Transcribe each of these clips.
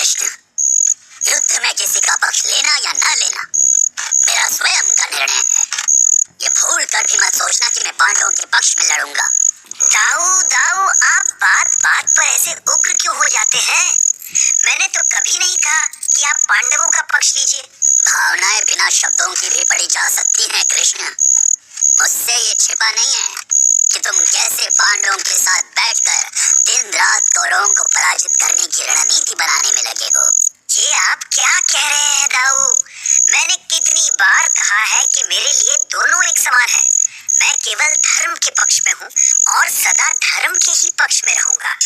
कृष्ण, युद्ध में किसी का पक्ष लेना या न लेना मेरा स्वयं का निर्णय है। ये भूल कर भी मत सोचना कि मैं पांडवों के पक्ष में लड़ूंगा। दाऊ दाऊ, आप बात बात पर ऐसे उग्र क्यों हो जाते हैं? मैंने तो कभी नहीं कहा कि आप पांडवों का पक्ष लीजिए। भावनाएं बिना शब्दों की भी पढ़ी जा सकती हैं कृष्ण। मुझसे ये छिपा नहीं है कि तुम कैसे पांडवों के साथ बैठकर दिन रात कौरवों को पराजित करने की रणनीति बनाने में लगे हो। ये आप क्या कह रहे हैं दाऊ? मैंने कितनी बार कहा है कि मेरे लिए दोनों एक समान है। मैं केवल धर्म के पक्ष में हूँ और सदा धर्म के ही पक्ष में रहूंगा।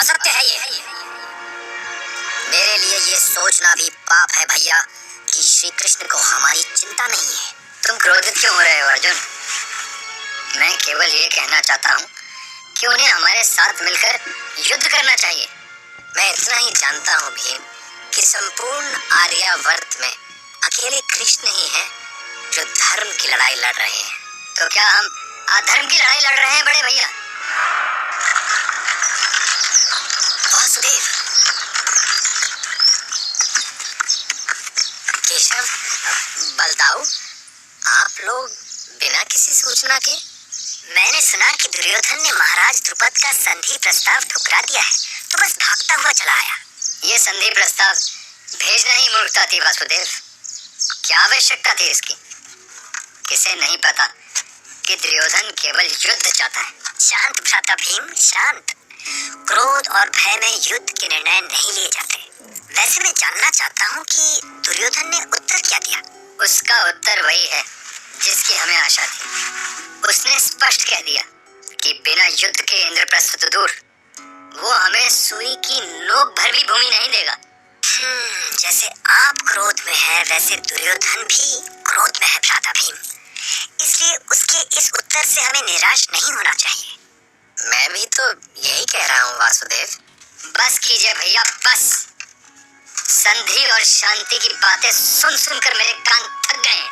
असत्य है ये। मेरे लिए ये सोचना भी पाप है भैया कि श्री कृष्ण को हमारी चिंता नहीं है। तुम क्रोधित क्यों हो रहे हो अर्जुन? मैं केवल ये कहना चाहता हूँ कि उन्हें हमारे साथ मिलकर युद्ध करना चाहिए। मैं इतना ही जानता हूँ भीम कि संपूर्ण आर्यावर्त में अकेले कृष्ण ही हैं जो धर्म की लड़ाई लड़ रहे हैं। तो क्या हम अधर्म की लड़ाई लड़ रहे हैं बड़े भैया? वासुदेव, केशव, बलदाऊ, आप लोग बिना किसी सूचना के? मैंने सुना कि दुर्योधन ने महाराज द्रुपद का संधि प्रस्ताव ठुकरा दिया है, तो बस भागता हुआ चला आया। ये संधि प्रस्ताव भेजना ही मूर्खता थी वासुदेव। क्या आवश्यकता थी इसकी? किसे नहीं पता कि दुर्योधन केवल युद्ध चाहता है। शांत भ्राता भीम, शांत। क्रोध और भय में युद्ध के निर्णय नहीं लिए जाते। वैसे मैं जानना चाहता हूँ कि दुर्योधन ने उत्तर क्या दिया? उसका उत्तर वही है जिसकी हमें आशा थी। उसने स्पष्ट कह दिया कि बिना युद्ध के इंद्रप्रस्थ तो दूर, वो हमें सुई की नोक भर भी भूमि नहीं देगा। जैसे आप क्रोध में हैं, वैसे दुर्योधन भी क्रोध में है भ्राता भीम। इसलिए उसके इस उत्तर से हमें निराश नहीं होना चाहिए। मैं भी तो यही कह रहा हूँ वासुदेव। बस कीजिए भैया, बस। संधि और शांति की बातें सुन सुनकर मेरे कान थक गए हैं।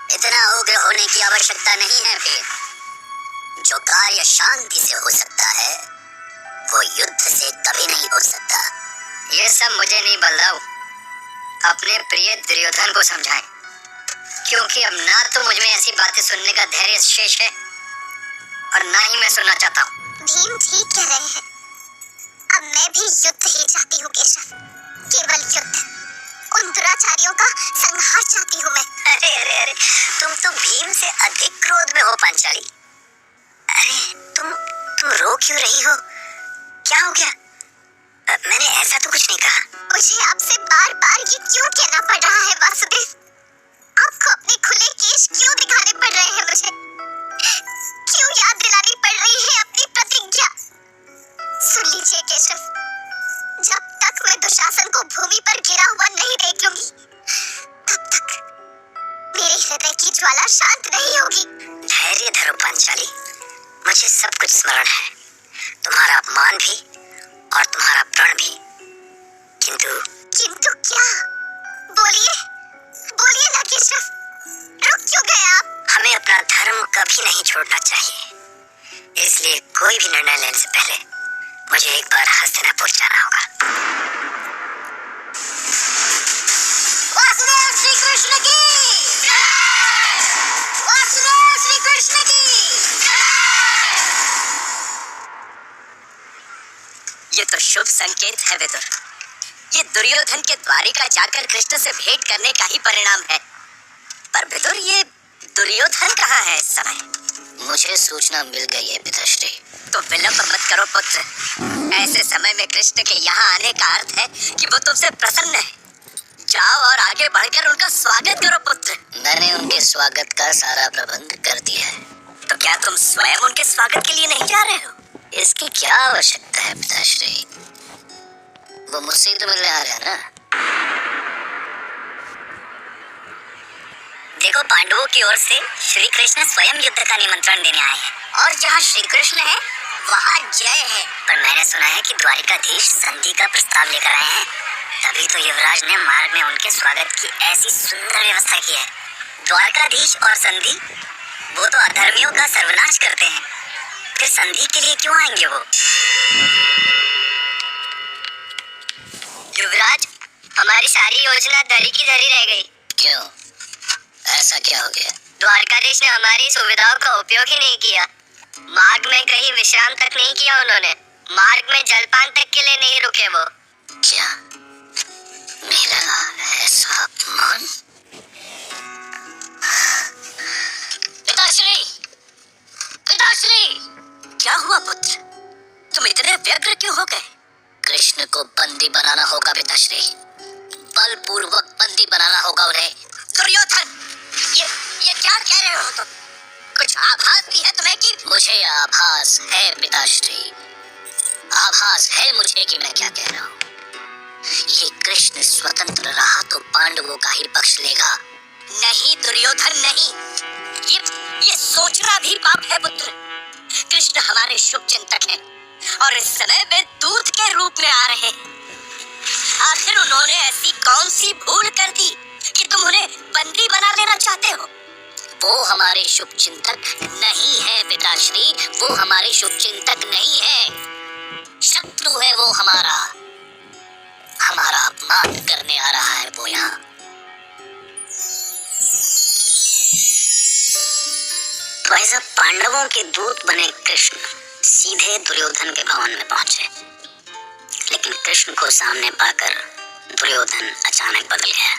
इतना उग्र होने की आवश्यकता नहीं है भीम। जो कार्य शांति से हो सकता है वो युद्ध से कभी नहीं हो सकता। ये सब मुझे नहीं बलदाऊ, अपने प्रिय दुर्योधन को समझाएं, क्योंकि अब ना तो मुझ में ऐसी बातें सुनने का धैर्य शेष है और ना ही मैं सुनना चाहता हूँ। भीम ठीक कह रहे हैं। अब मैं भी युद्ध ही चाहती हूँ केशव, केवल युद्ध। उन दुराचारियों का संहार चाहती हूँ मैं। अरे अरे अरे, तुम तो भीम से अधिक क्रोध में हो पांचाली। अरे तुम रो क्यों रही हो? क्या हो गया? मैंने ऐसा तो कुछ नहीं कहा। मुझे आपसे बार बार ये क्यों कहना पड़ रहा है वासुदेव? आपको अपने खुले केश क्यों दिखाने पड़ रहे हैं मुझे? क्यों याद दिलानी पड़ रही है अपनी प्रतिज्ञा? सुन लीजिए केशव, जब तक मैं दुशासन को भूमि पर गिरा हुआ नहीं देख लूंगी, तब तक मेरे हृदय की ज्वाला शांत नहीं होगी। धैर्य धरो पांचाली, मुझे सब कुछ स्मरण है, तुम्हारा अपमान भी और तुम्हारा प्रण भी। किंतु क्या? बोलिए बोलिए ना केशव, रुक क्यों गए आप? हमें अपना धर्म कभी नहीं छोड़ना चाहिए। इसलिए कोई भी निर्णय लेने से पहले मुझे एक बार हस्तिनापुर जाना होगा। वासुदेव श्री कृष्ण की जय! वासुदेव श्री कृष्ण की जय! ये तो शुभ संकेत है विदुर। ये दुर्योधन के द्वारिका जाकर कृष्ण से भेंट करने का ही परिणाम है। पर विदुर, ये दुर्योधन कहाँ है इस समय? मुझे सूचना मिल गई है पिताश्री। तो विलंब मत करो पुत्र। ऐसे समय में कृष्ण के यहाँ आने का अर्थ है कि वो तुमसे प्रसन्न है। जाओ और आगे बढ़कर उनका स्वागत करो पुत्र। मैंने उनके स्वागत का सारा प्रबंध कर दिया है। तो क्या तुम स्वयं उनके स्वागत के लिए नहीं जा रहे हो? इसकी क्या आवश्यकता है पिताश्री? वो मुझसे ही तो मिलने आ रहे हैं ना। देखो, पांडवों की ओर से श्री कृष्ण स्वयं युद्ध का निमंत्रण देने आए हैं और जहाँ श्री कृष्ण है वहाँ जय है। पर मैंने सुना है कि द्वारिकाधीश संधि का प्रस्ताव लेकर आए हैं, तभी तो युवराज ने मार्ग में उनके स्वागत की ऐसी सुंदर व्यवस्था की है। द्वारकाधीश और संधि, वो तो अधर्मियों का सर्वनाश करते हैं, फिर संधि के लिए क्यों आएंगे वो? योजना धरी की धरी रह गई। क्यों? ऐसा क्या हो गया? द्वारकाधीश ने हमारी सुविधाओं का उपयोग ही नहीं किया। मार्ग में कहीं विश्राम तक नहीं किया उन्होंने। मार्ग में जलपान तक के लिए नहीं रुके वो। क्या मेरा ऐसा अपमान? पिताश्री, पिताश्री! क्या हुआ पुत्र? तुम इतने व्यग्र क्यों हो गए? कृष्ण को बंदी बनाना होगा पिताश्री, बलपूर्वक बंदी बनाना होगा उन्हें। दुर्योधन, ये क्या कह रहे हो तुम? कुछ आभास भी है तुम्हें कि? मुझे आभास है पिताश्री, आभास है मुझे कि मैं क्या कह रहा हूँ। ये कृष्ण स्वतंत्र रहा तो पांडवों का ही पक्ष लेगा। नहीं दुर्योधन नहीं, ये सोचना भी पाप है पुत्र। कृष्ण हमारे शुभ चिंतक हैं और इस समय वे दूत के रूप में आ रहे हैं। आखिर उन्होंने ऐसी कौन सी भूल कर दी कि तुम उन्हें बंदी बना लेना चाहते हो? वो हमारे शुभ चिंतक नहीं है पिताश्री, वो हमारे शुभ चिंतक नहीं है। शत्रु है वो हमारा अपमान करने आ रहा है वो यहाँ। भाई साहब, पांडवों के दूत बने कृष्ण सीधे दुर्योधन के भवन में पहुंचे, लेकिन कृष्ण को सामने पाकर दुर्योधन अचानक बदल गया।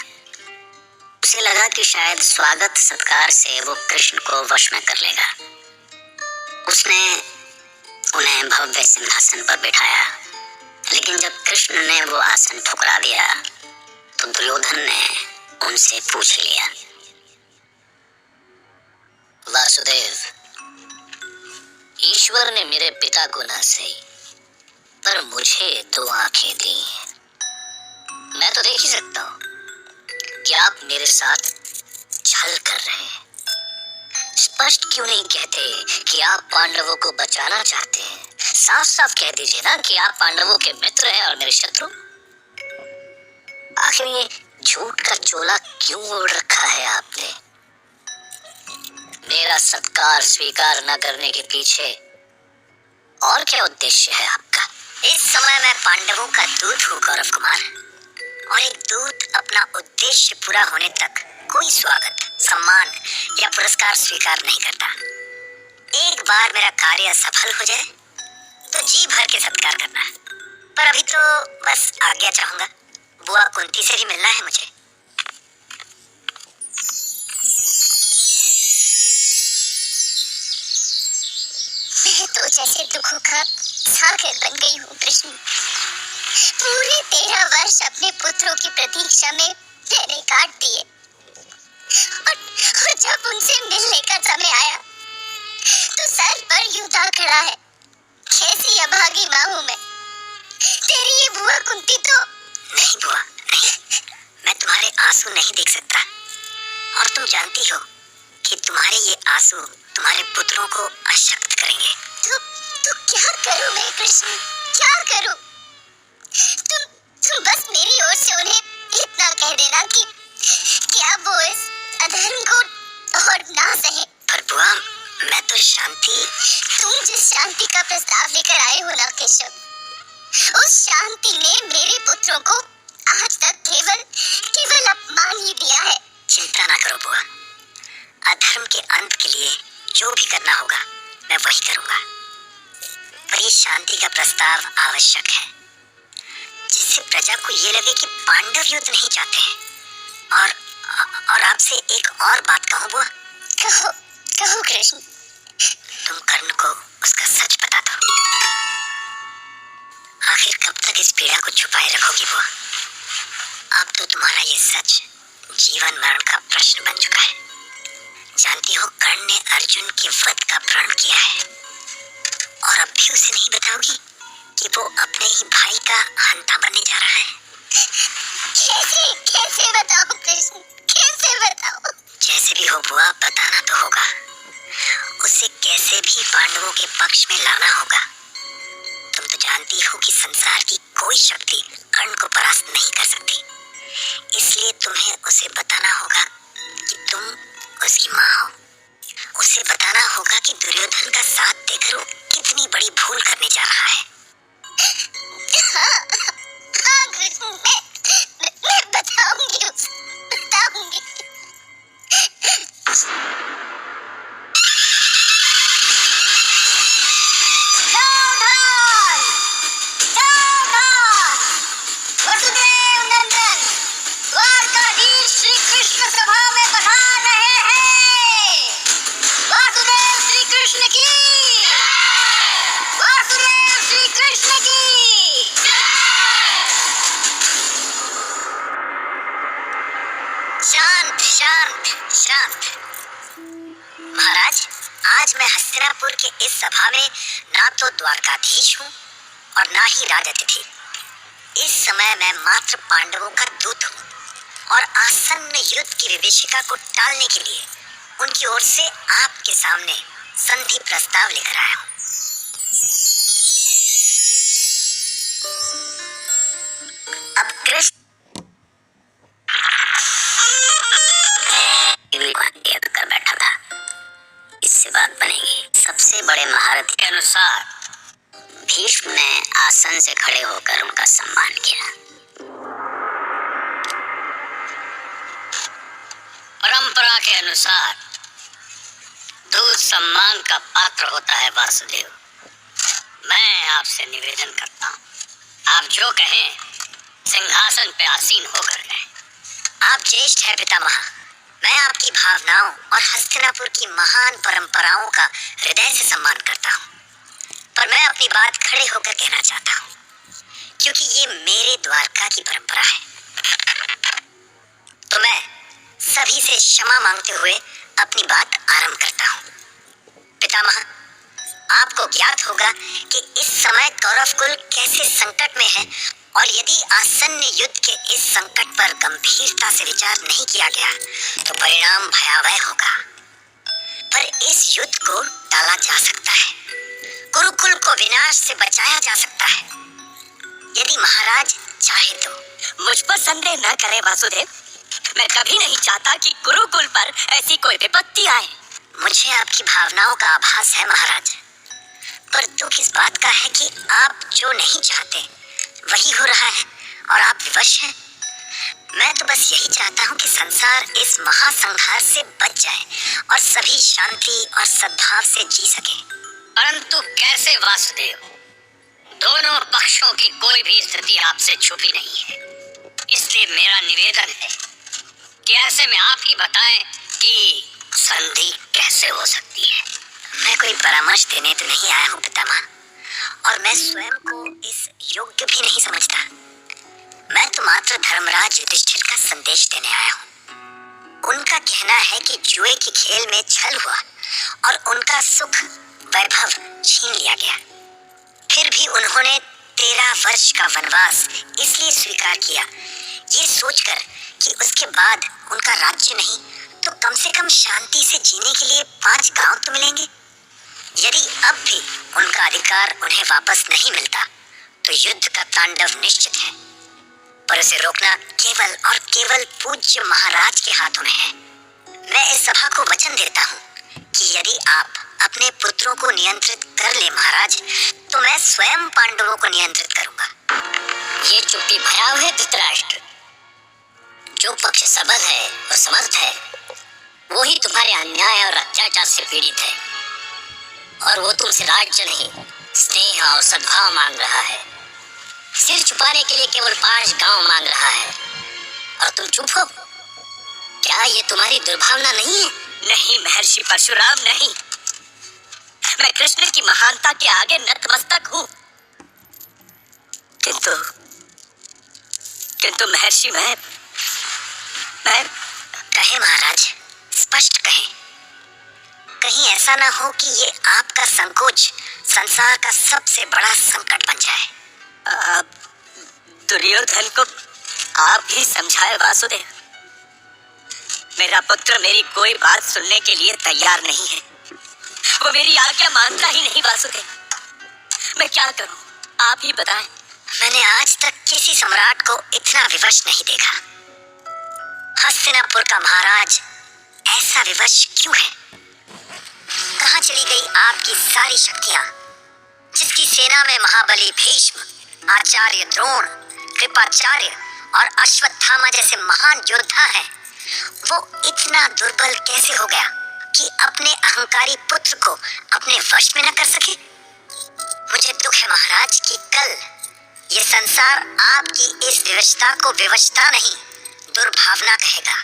उसे लगा कि शायद स्वागत सत्कार से वो कृष्ण को वश में कर लेगा। उसने उन्हें भव्य सिंहासन पर बिठाया, लेकिन जब कृष्ण ने वो आसन ठुकरा दिया तो दुर्योधन ने उनसे पूछ लिया, वासुदेव, ईश्वर ने मेरे पिता को ना सही पर मुझे 2 आंखें दी। मैं तो देख ही सकता हूँ कि आप मेरे साथ छल कर रहे हैं। स्पष्ट क्यों नहीं कहते कि आप पांडवों को बचाना चाहते हैं? साफ साफ कह दीजिए ना कि आप पांडवों के मित्र हैं और मेरे शत्रु। आखिर ये झूठ का चोला क्यों ओढ़ रखा है आपने? मेरा सत्कार स्वीकार न करने के पीछे और क्या उद्देश्य है आपका? इस समय मैं पांडवों का दूत हूँ गौरव कुमार, और एक दूत अपना उद्देश्य पूरा होने तक कोई स्वागत, सम्मान या पुरस्कार स्वीकार नहीं करता। एक बार मेरा कार्य सफल हो जाए तो जी भर के सत्कार करना, पर अभी तो बस आज्ञा चाहूंगा। बुआ कुंती से भी मिलना है मुझे। मैं तो जैसे दुखों का सागर बन गई हूँ कृष्ण। पूरे 13 वर्ष अपने पुत्रों की प्रतीक्षा में मैंने काट दिए, और जब उनसे मिलने का समय आया तो सर पर यूं आ खड़ा है। कैसी अभागी माँ हूँ मैं। तेरी ये बुआ कुंती तो नहीं। बुआ नहीं, मैं तुम्हारे आंसू नहीं देख सकता, और तुम जानती हो कि तुम्हारे ये आंसू तुम्हारे पुत्रों को अशक्त करेंगे। तो क्या करूं मैं कृष्ण, क्या करूं? तुम बस मेरी ओर से उन्हें इतना कह देना कि क्या वो इस अधर्म को और ना सहे। पर बुआ, मैं तो शांति, तुम जिस शांति का प्रस्ताव लेकर आए हो ना केशव, उस शांति ने मेरे पुत्रों को आज तक केवल अपमान ही दिया है। चिंता ना करो बुआ, अधर्म के अंत के लिए जो भी करना होगा मैं वही करूंगा। पर ये शांति का प्रस्ताव आवश्यक है, जिससे प्रजा को ये लगे कि पांडव युद्ध नहीं चाहते हैं। और आपसे एक और बात कहूं बुआ। कहो कृष्ण। तुम कर्ण को उसका सच बता दो। आखिर कब तक इस पीड़ा को छुपाए रखोगी बुआ? अब तो तुम्हारा ये सच जीवन मरण का प्रश्न बन चुका है। जानती हो, कर्ण ने अर्जुन के वध का प्रण किया है, और अब भी उसे नहीं बताओगी कि वो अपने ही भाई का हंता बनने जा रहा है? कैसे बताओ कृष्ण, कैसे बताओ? जैसे भी हो बुआ, बताना तो होगा। उसे कैसे भी पांडवों के पक्ष में लाना होगा। तुम तो जानती हो कि संसार की कोई शक्ति कर्ण को परास्त नहीं कर सकती। इसलिए तुम्हें उसे बताना होगा कि तुम उसकी माँ हो। उसे बताना होगा कि दुर्योधन का साथ देकर वो कितनी बड़ी भूल करने जा रहा है। हाँ कृष्ण, मैं बताऊंगी। इस सभा में ना तो द्वारकाधीश हूँ और ना ही राजअतिथि। इस समय मैं मात्र पांडवों का दूत हूँ और आसन्न युद्ध की विभीषिका को टालने के लिए उनकी ओर से आपके सामने संधि प्रस्ताव लेकर आया हूँ। अब कृष्ण कर बैठा था, इससे बात बनेगी। सबसे बड़े महारथी के अनुसार भीष्म ने आसन से खड़े होकर उनका सम्मान किया। परंपरा के अनुसार दूत सम्मान का पात्र होता है वासुदेव। मैं आपसे निवेदन करता हूँ, आप जो कहें सिंहासन पे आसीन होकर कहें। आप ज्येष्ठ है पितामह, मैं आपकी भावनाओं और हस्तिनापुर की महान परंपराओं का हृदय से सम्मान करता हूँ, पर मैं अपनी बात खड़े होकर कहना चाहता हूँ, क्योंकि ये मेरे द्वारका की परंपरा है। तो मैं सभी से क्षमा मांगते हुए अपनी बात आरंभ करता हूँ। पितामह, आपको ज्ञात होगा कि इस समय कौरव कुल कैसे संकट में है, और यदि आसन्न युद्ध के इस संकट पर गंभीरता से विचार नहीं किया गया तो परिणाम भयावह होगा। पर इस युद्ध को टाला जा सकता है, कुरुकुल को विनाश से बचाया जा सकता है, यदि महाराज चाहे तो। मुझ पर संदेह न करें वासुदेव, मैं कभी नहीं चाहता कि कुरुकुल पर ऐसी कोई विपत्ति आए। मुझे आपकी भावनाओं का आभास है महाराज, पर दुख इस बात का है कि आप जो नहीं चाहते वही हो रहा है और आप विवश हैं। मैं तो बस यही चाहता हूँ कि संसार इस महासंहार से बच जाए और सभी शांति और सद्भाव से जी सके। परंतु कैसे वासुदेव? दोनों पक्षों की कोई भी स्थिति आपसे छुपी नहीं है, इसलिए मेरा निवेदन है कि ऐसे में आप ही बताएं कि संधि कैसे हो सकती है। मैं कोई परामर्श देने तो नहीं आया हूँ पितामह, और मैं स्वयं को इस योग्य भी नहीं समझता। मैं तो मात्र धर्मराज युधिष्ठिर का संदेश देने आया हूँ। उनका कहना है कि जुए के खेल में छल हुआ और उनका सुख वैभव छीन लिया गया। फिर भी उन्होंने 13 वर्ष का वनवास इसलिए स्वीकार किया, ये सोचकर कि उसके बाद उनका राज्य नहीं तो कम से कम शांति से जीने के लिए 5 गांव तो मिलेंगे। यदि अब भी उनका अधिकार उन्हें वापस नहीं मिलता तो युद्ध का तांडव निश्चित है, पर उसे रोकना केवल और केवल पूज्य महाराज के हाथों में है। मैं इस सभा को वचन देता हूँ कि यदि आप अपने पुत्रों को नियंत्रित कर ले महाराज, तो मैं स्वयं पांडवों को नियंत्रित करूंगा। ये चुप्पी भयावह है धृतराष्ट्र। जो पक्ष सबल है और समर्थ है वो ही तुम्हारे अन्याय और अत्याचार से पीड़ित है, और वो तुमसे राज्य नहीं स्नेह और सद्भाव मांग रहा है। सिर छुपाने के लिए केवल 5 गांव मांग रहा है और तुम चुप हो। क्या ये तुम्हारी दुर्भावना नहीं है? नहीं महर्षि परशुराम, नहीं। मैं कृष्ण की महानता के आगे नतमस्तक हूँ, किंतु महर्षि मैं कहे महाराज, स्पष्ट कहे। कहीं ऐसा ना हो कि ये आपका संकोच संसार का सबसे बड़ा संकट बन जाए। दुर्योधन को आप ही समझाए वासुदेव। मेरा पुत्र मेरी कोई बात सुनने के लिए तैयार नहीं है, वो मेरी आज्ञा मानता ही नहीं वासुदेव। मैं क्या करूं, आप ही बताएं। मैंने आज तक किसी सम्राट को इतना विवश नहीं देखा। हस्तिनापुर का महाराज ऐसा विवश क्यों है? कहाँ चली गई आपकी सारी शक्तियां, जिसकी सेना में महाबली भीष्म, आचार्य द्रोण, कृपाचार्य और अश्वत्थामा जैसे महान योद्धा हैं? वो इतना दुर्बल कैसे हो गया कि अपने अहंकारी पुत्र को अपने वश में न कर सके? मुझे दुख है महाराज कि कल ये संसार आपकी इस विवशता को विवशता नहीं दुर्भावना कहेगा।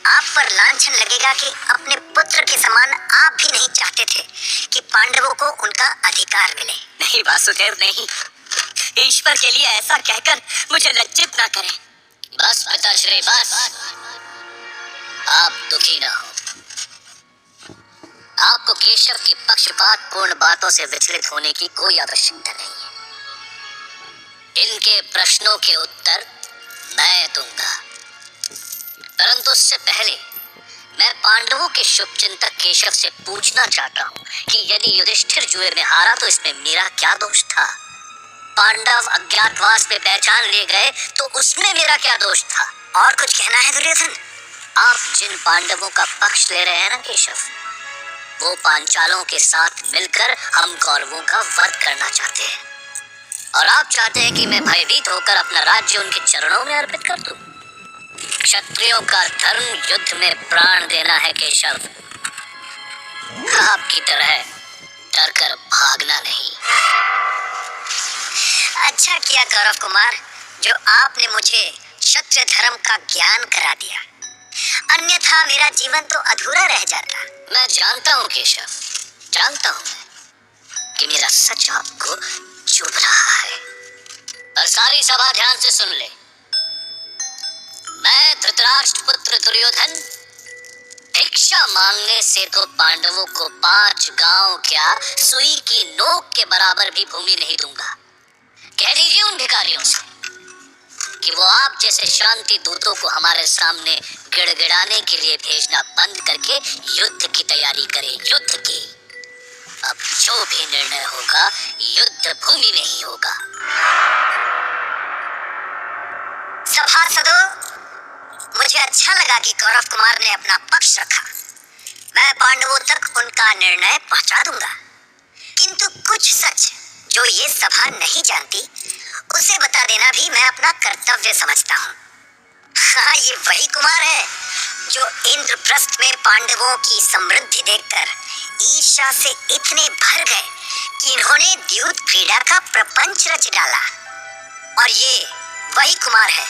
आप पर लांछन लगेगा कि अपने पुत्र के समान आप भी नहीं चाहते थे कि पांडवों को उनका अधिकार मिले। नहीं वासुदेव, नहीं। ईश्वर के लिए ऐसा कहकर मुझे लज्जित ना करें। बस पिताश्री, बस। आप दुखी ना हो। आपको केशव की पक्षपातपूर्ण बातों से विचलित होने की कोई आवश्यकता नहीं है। इनके प्रश्नों के उत्तर मैं दूंगा, परंतु उससे पहले मैं पांडवों के शुभचिंतक केशव से पूछना चाहता हूँ कि यदि युधिष्ठिर जुए में हारा तो इसमें मेरा क्या दोष था? पांडव अज्ञातवास में पहचान ले गए तो उसमें मेरा क्या दोष था? और कुछ कहना है दुर्योधन? आप जिन पांडवों का पक्ष ले रहे हैं ना केशव, वो पांचालों के साथ मिलकर हम कौरवों का वध करना चाहते हैं, और आप चाहते हैं कि मैं भयभीत होकर अपना राज्य उनके चरणों में अर्पित कर दूं। क्षत्रियों का धर्म युद्ध में प्राण देना है केशव, आपकी तरह डर कर भागना नहीं। अच्छा किया गौरव कुमार जो आपने मुझे क्षत्रिय धर्म का ज्ञान करा दिया, अन्यथा मेरा जीवन तो अधूरा रह जाता। मैं जानता हूँ केशव, जानता हूँ कि मेरा सच आपको चुभ रहा है। और सारी सभा ध्यान से सुन ले। मैं धृतराष्ट्र पुत्र दुर्योधन भिक्षा मांगने से तो पांडवों को 5 गांव क्या सुई की नोक के बराबर भी भूमि नहीं दूंगा। कह दीजिए उन भिखारियों से कि वो आप जैसे शांति दूतों को हमारे सामने गिड़गिड़ाने के लिए भेजना बंद करके युद्ध की तैयारी करें, युद्ध की। अब जो भी निर्णय होगा युद्ध भूमि में ही होगा। सभासदों, मुझे अच्छा लगा कि गौरव कुमार ने अपना पक्ष रखा। मैं पांडवों तक उनका निर्णय पहुंचा दूंगा, किंतु कुछ सच जो ये सभा नहीं जानती उसे बता देना भी मैं अपना कर्तव्य समझता हूँ। हाँ, ये वही कुमार है जो इंद्रप्रस्थ में पांडवों की समृद्धि देखकर ईर्ष्या से इतने भर गए कि इन्होंने द्यूत क्रीड़ा का प्रपंच रच डाला। और ये वही कुमार है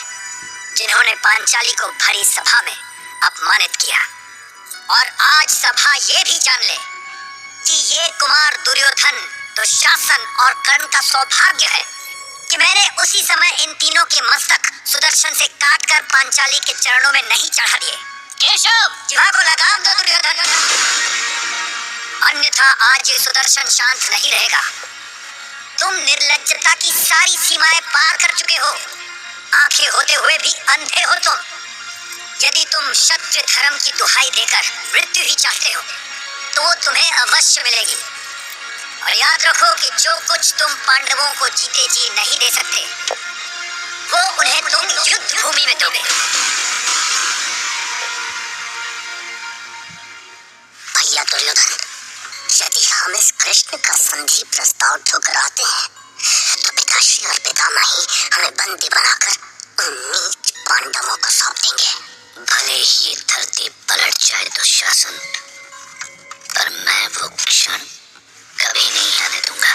जिन्होंने पांचाली को भरी सभा में अपमानित किया। और आज सभा ये भी जान ले कि ये कुमार दुर्योधन दुशासन और कर्ण का सौभाग्य है कि मैंने उसी समय इन तीनों के मस्तक सुदर्शन से काटकर पांचाली के चरणों में नहीं चढ़ा दिए। केशव, जिह्वा को लगाम दो दुर्योधन, अन्यथा आज ये सुदर्शन शांत नहीं रहेगा। तुम निर्लज्जता की सारी सीमाएं पार कर चुके हो, आंखें होते हुए भी अंधे हो तुम। यदि तुम क्षत्रिय धर्म की दुहाई देकर मृत्यु ही चाहते हो तो वो तुम्हें अवश्य मिलेगी। और याद रखो कि जो कुछ तुम पांडवों को जीते जी नहीं दे सकते वो उन्हें तुम युद्ध भूमि में दोगे। भैया दुर्योधन, यदि हम इस कृष्ण का संधि प्रस्ताव ठुकराते हैं तो पिताश्री और पितामही हमें बंदी बनाकर उन नीच पांडवों को सौंप देंगे। भले ही धरती पलट जाए दुशासन, पर मैं वो क्षण कभी नहीं आने दूंगा।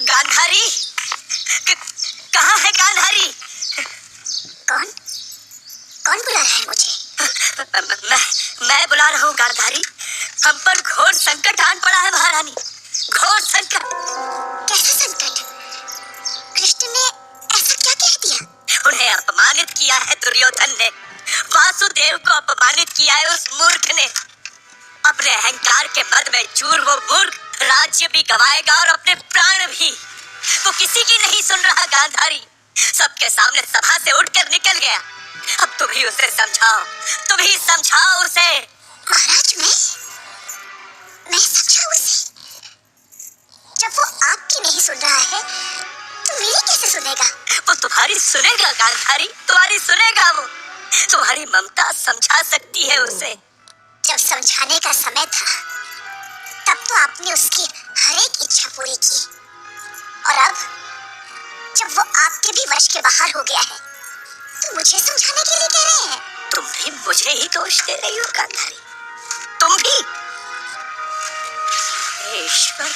गांधारी, कहाँ है गांधारी? कौन कौन बुला रहा है मुझे? मैं बुला रहा हूँ गांधारी। हम पर घोर संकट आन पड़ा है महारानी, घोर संकट। कैसा संकट? कृष्ण ने ऐसा क्या कह दिया? उन्हें अपमानित किया है दुर्योधन ने, वासुदेव को अपमानित किया है उस मूर्ख ने। अपने अहंकार के मद में चूर वो मूर्ख राज्य भी गवाएगा और अपने प्राण भी। वो किसी की नहीं सुन रहा गांधारी, सबके सामने सभा से उठकर निकल गया। अब तुम ही उसे समझाओ, तुम ही समझाओ उसे। महाराज, मैं समझाऊं उसे? जब वो आपकी नहीं सुन रहा है तो मेरी कैसे सुनेगा? वो तुम्हारी सुनेगा गांधारी, तुम्हारी सुनेगा। वो तुम्हारी ममता समझा सकती है उसे। जब समझाने का समय था तब तो आपने उसकी हर एक इच्छा पूरी की, और अब जब वो आपके भी वश के बाहर हो गया है तो मुझे समझाने के लिए कह रहे हैं? तुम भी मुझे ही दोष दे रही हो गांधारी, तुम भी। ईश्वर,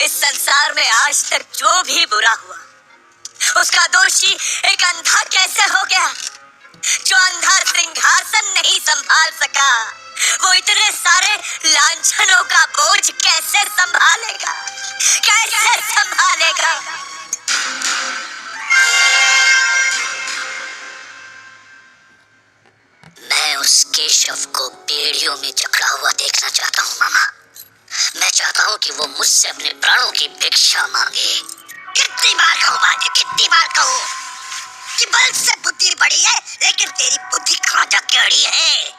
इस संसार में आज तक जो भी बुरा हुआ उसका दोषी एक अंधा कैसे हो गया? जो अंधा सिंहासन नहीं संभाल सका वो इतने सारे लांछनों का बोझ कैसे संभालेगा? कैसे संभालेगा? को बेड़ियों में जकड़ा हुआ देखना चाहता हूँ मामा। मैं चाहता हूँ कि वो मुझसे अपने प्राणों की भिक्षा मांगे। कितनी बार कहूँ बाजे, कितनी बार कहूँ कि बल से बुद्धि बड़ी है, लेकिन तेरी बुद्धि खाजा केड़ी है।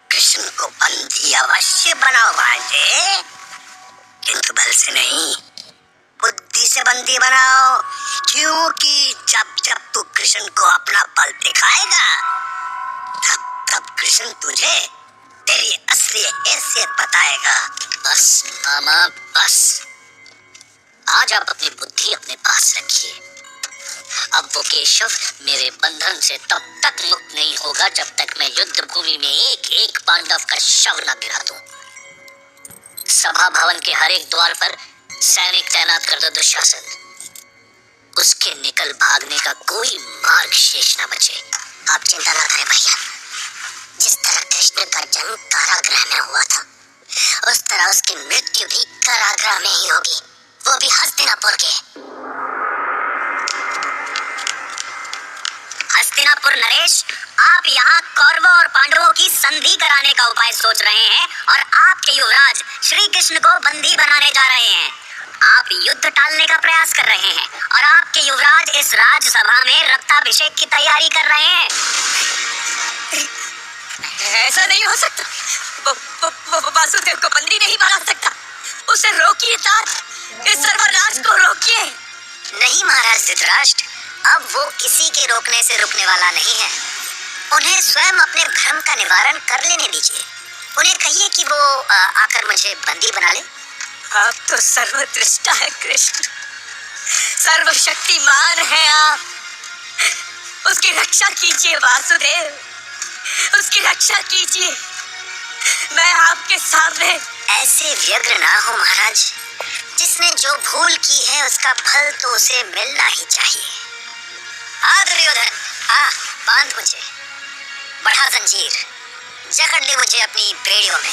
कृष्ण को बंदी अवश्य बनाओ बाजे, किंतु बल से नहीं, बुद्धि से बंदी बनाओ। क्योंकि जब जब तू कृष्ण को अपना बल दिखाएगा, तब तब कृष्ण तुझे तेरी असली हैसियत बताएगा। बस मामा बस, आज आप अपनी बुद्धि अपने पास रखिए। अब वो केशव मेरे बंधन से तब तक मुक्त नहीं होगा जब तक मैं युद्ध भूमि में एक एक पांडव का शव न गिरा दूं। सभा भवन के हर एक द्वार पर सैनिक तैनात कर दो दुशासन। उसके निकल भागने का कोई मार्ग शेष न बचे। आप चिंता ना करें भैया, जिस तरह कृष्ण का जन्म कारागृह में हुआ था, उस तरह उसकी मृत्यु भी कारागृह में ही होगी, वो भी हस्तिनापुर के। हस्तिनापुर नरेश, आप यहाँ कौरवों और पांडवों की संधि कराने का उपाय सोच रहे हैं और आपके युवराज श्री कृष्ण को बंदी बनाने जा रहे हैं। आप युद्ध टालने का प्रयास कर रहे हैं और आपके युवराज इस राजसभा में रक्ताभिषेक की तैयारी कर रहे हैं। ऐसा नहीं हो सकता। वासुदेव को बंदी नहीं बना सकता। उसे रोकिए तात, इस सर्वनाश को रोकिए। नहीं महाराज धृतराष्ट्र, अब वो किसी के रोकने से रुकने वाला नहीं है। उन्हें स्वयं अपने भ्रम का निवारण कर लेने दीजिए। उन्हें कहिए कि वो आकर मुझे बंदी बना ले। आप तो सर्वदृष्टा है कृष्ण, सर्वशक्तिमान है आप। उसकी रक्षा कीजिए वासुदेव, उसकी रक्षा कीजिए। मैं आपके सामने। ऐसे व्यग्र ना हो महाराज, जिसने जो भूल की है उसका फल तो उसे मिलना ही चाहिए। दुर्योधन, बांध मुझे, बढ़ा जंजीर, जकड़ ले मुझे अपनी बेड़ियों में।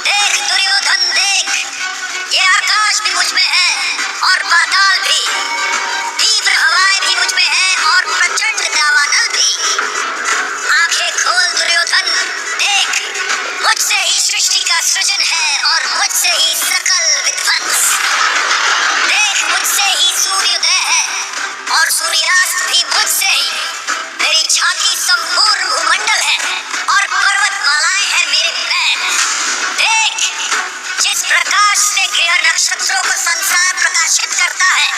देख दुर्योधन देख, ये आकाश भी मुझ में है और पाताल भी, तीव्र हवाएं भी मुझ में है और प्रचंड दावानल भी। आंखें खोल दुर्योधन, देख, मुझसे ही सृष्टि का सृजन है और मुझसे ही सकल विध्वंस। देख, मुझसे ही सूर्योदय है और सूर्यास्त भी मुझसे ही। मेरी छाती संपूर्ण भूमंडल है और पर्वतमालाएं हैं मेरे पैर। देख, जिस प्रकाश से गृह नक्षत्रों को संसार प्रकाशित करता है,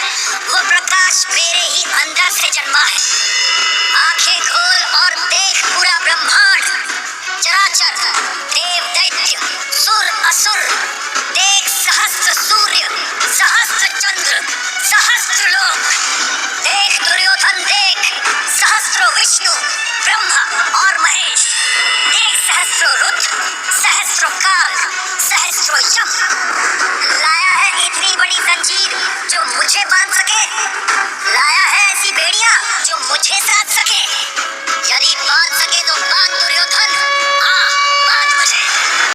वो प्रकाश मेरे ही अंदर से जन्मा है। आंखें खोल और देख पूरा ब्रह्मांड, चराचर, देव दैत्य, सुर असुर। देख सहस्त्र सूर्य, सहस्त्र चंद्र, सहस्त्र लोक। देख दुर्योधन देख, सहस्त्रों विष्णु, ब्रह्मा और महेश। देख सहस्त्रों रुद्र, सहस्त्रों काल, सहस्त्रों यम। लाया है इतनी बड़ी जंजीर जो मुझे बांध सके, लाया है ऐसी बेड़ियां जो मुझे साध सके।